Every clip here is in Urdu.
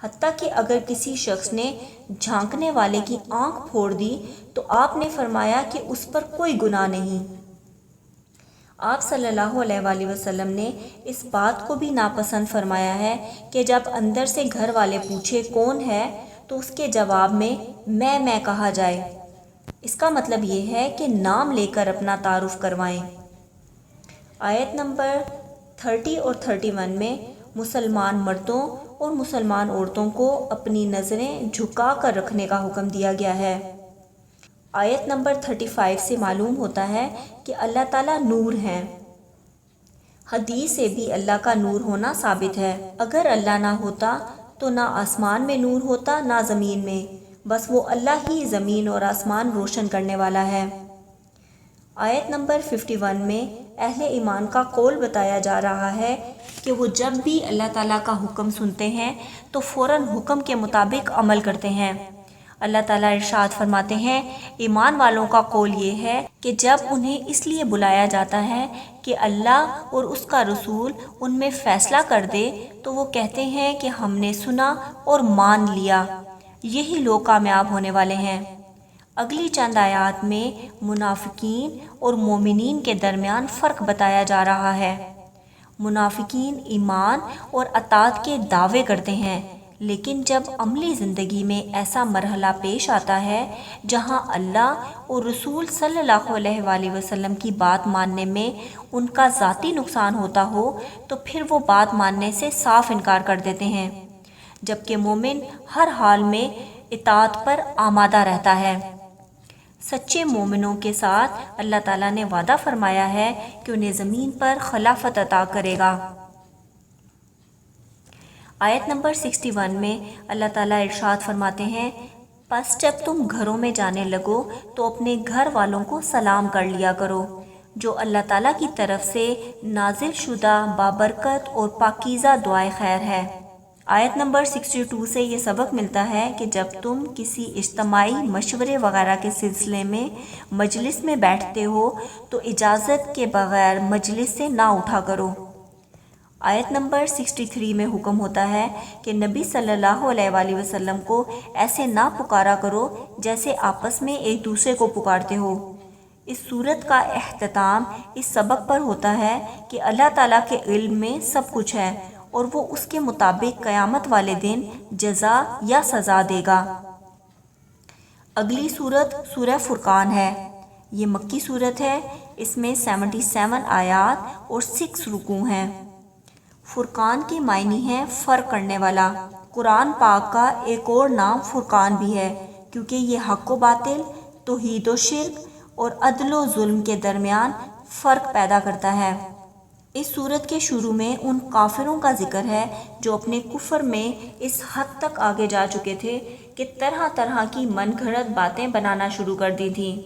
حتیٰ کہ اگر کسی شخص نے جھانکنے والے کی آنکھ پھوڑ دی تو آپ نے فرمایا کہ اس پر کوئی گناہ نہیں۔ آپ صلی اللہ علیہ وآلہ وسلم نے اس بات کو بھی ناپسند فرمایا ہے کہ جب اندر سے گھر والے پوچھے کون ہے تو اس کے جواب میں کہا جائے۔ اس کا مطلب یہ ہے کہ نام لے کر اپنا تعارف کروائیں۔ آیت نمبر 30 اور 31 میں مسلمان مردوں اور مسلمان عورتوں کو اپنی نظریں جھکا کر رکھنے کا حکم دیا گیا ہے۔ آیت نمبر 35 سے معلوم ہوتا ہے کہ اللہ تعالیٰ نور ہیں۔ حدیث سے بھی اللہ کا نور ہونا ثابت ہے۔ اگر اللہ نہ ہوتا تو نہ آسمان میں نور ہوتا نہ زمین میں، بس وہ اللہ ہی زمین اور آسمان روشن کرنے والا ہے۔ آیت نمبر 51 میں اہل ایمان کا قول بتایا جا رہا ہے کہ وہ جب بھی اللہ تعالیٰ کا حکم سنتے ہیں تو فوراً حکم کے مطابق عمل کرتے ہیں۔ اللہ تعالیٰ ارشاد فرماتے ہیں، ایمان والوں کا قول یہ ہے کہ جب انہیں اس لیے بلایا جاتا ہے کہ اللہ اور اس کا رسول ان میں فیصلہ کر دے تو وہ کہتے ہیں کہ ہم نے سنا اور مان لیا۔ یہی لوگ کامیاب ہونے والے ہیں۔ اگلی چند آیات میں منافقین اور مومنین کے درمیان فرق بتایا جا رہا ہے۔ منافقین ایمان اور اطاعت کے دعوے کرتے ہیں، لیکن جب عملی زندگی میں ایسا مرحلہ پیش آتا ہے جہاں اللہ اور رسول صلی اللہ علیہ وآلہ وسلم کی بات ماننے میں ان کا ذاتی نقصان ہوتا ہو تو پھر وہ بات ماننے سے صاف انکار کر دیتے ہیں، جبکہ مومن ہر حال میں اطاعت پر آمادہ رہتا ہے۔ سچے مومنوں کے ساتھ اللہ تعالیٰ نے وعدہ فرمایا ہے کہ انہیں زمین پر خلافت عطا کرے گا۔ آیت نمبر 61 میں اللہ تعالیٰ ارشاد فرماتے ہیں، پس جب تم گھروں میں جانے لگو تو اپنے گھر والوں کو سلام کر لیا کرو، جو اللہ تعالیٰ کی طرف سے نازل شدہ بابرکت اور پاکیزہ دعائے خیر ہے۔ آیت نمبر 62 سے یہ سبق ملتا ہے کہ جب تم کسی اجتماعی مشورے وغیرہ کے سلسلے میں مجلس میں بیٹھتے ہو تو اجازت کے بغیر مجلس سے نہ اٹھا کرو۔ آیت نمبر 63 میں حکم ہوتا ہے کہ نبی صلی اللہ علیہ وآلہ وسلم کو ایسے نہ پکارا کرو جیسے آپس میں ایک دوسرے کو پکارتے ہو۔ اس صورت کا اختتام اس سبق پر ہوتا ہے کہ اللہ تعالیٰ کے علم میں سب کچھ ہے اور وہ اس کے مطابق قیامت والے دن جزا یا سزا دے گا۔ اگلی سورت سورہ فرقان ہے۔ یہ مکی سورت ہے۔ اس میں 77 آیات اور 6 رکوع ہیں۔ فرقان کے معنی ہیں فرق کرنے والا۔ قرآن پاک کا ایک اور نام فرقان بھی ہے کیونکہ یہ حق و باطل، توحید و شرک اور عدل و ظلم کے درمیان فرق پیدا کرتا ہے۔ اس سورت کے شروع میں ان کافروں کا ذکر ہے جو اپنے کفر میں اس حد تک آگے جا چکے تھے کہ طرح طرح کی من گھڑت باتیں بنانا شروع کر دی تھیں۔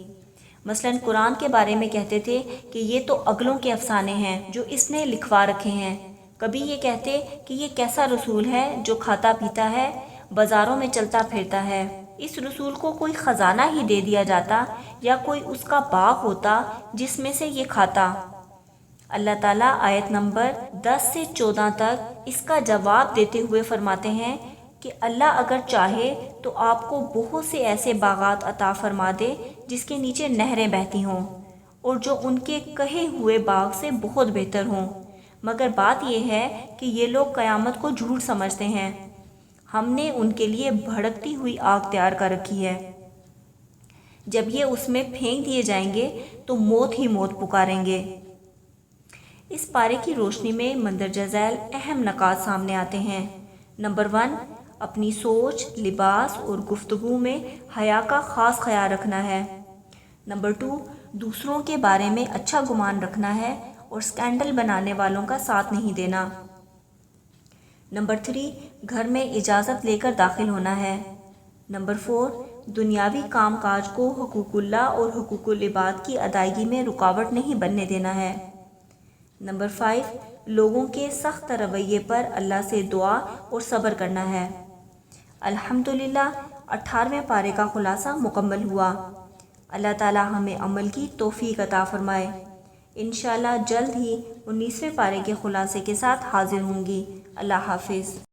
مثلاً قرآن کے بارے میں کہتے تھے کہ یہ تو اگلوں کے افسانے ہیں جو اس نے لکھوا رکھے ہیں۔ کبھی یہ کہتے کہ یہ کیسا رسول ہے جو کھاتا پیتا ہے، بازاروں میں چلتا پھرتا ہے۔ اس رسول کو کوئی خزانہ ہی دے دیا جاتا یا کوئی اس کا باغ ہوتا جس میں سے یہ کھاتا۔ اللہ تعالیٰ آیت نمبر 10 سے 14 تک اس کا جواب دیتے ہوئے فرماتے ہیں کہ اللہ اگر چاہے تو آپ کو بہت سے ایسے باغات عطا فرما دے جس کے نیچے نہریں بہتی ہوں اور جو ان کے کہے ہوئے باغ سے بہت بہتر ہوں، مگر بات یہ ہے کہ یہ لوگ قیامت کو جھوٹ سمجھتے ہیں۔ ہم نے ان کے لیے بھڑکتی ہوئی آگ تیار کر رکھی ہے، جب یہ اس میں پھینک دیے جائیں گے تو موت ہی موت پکاریں گے۔ اس پارے کی روشنی میں مندرجہ ذیل اہم نکات سامنے آتے ہیں۔ نمبر 1، اپنی سوچ، لباس اور گفتگو میں حیا کا خاص خیال رکھنا ہے۔ نمبر 2، دوسروں کے بارے میں اچھا گمان رکھنا ہے اور سکینڈل بنانے والوں کا ساتھ نہیں دینا۔ نمبر 3، گھر میں اجازت لے کر داخل ہونا ہے۔ نمبر 4، دنیاوی کام کاج کو حقوق اللہ اور حقوق العباد کی ادائیگی میں رکاوٹ نہیں بننے دینا ہے۔ نمبر 5، لوگوں کے سخت رویے پر اللہ سے دعا اور صبر کرنا ہے۔ الحمدللہ 18ویں پارے کا خلاصہ مکمل ہوا۔ اللہ تعالی ہمیں عمل کی توفیق عطا فرمائے۔ انشاءاللہ جلد ہی 19ویں پارے کے خلاصے کے ساتھ حاضر ہوں گی۔ اللہ حافظ۔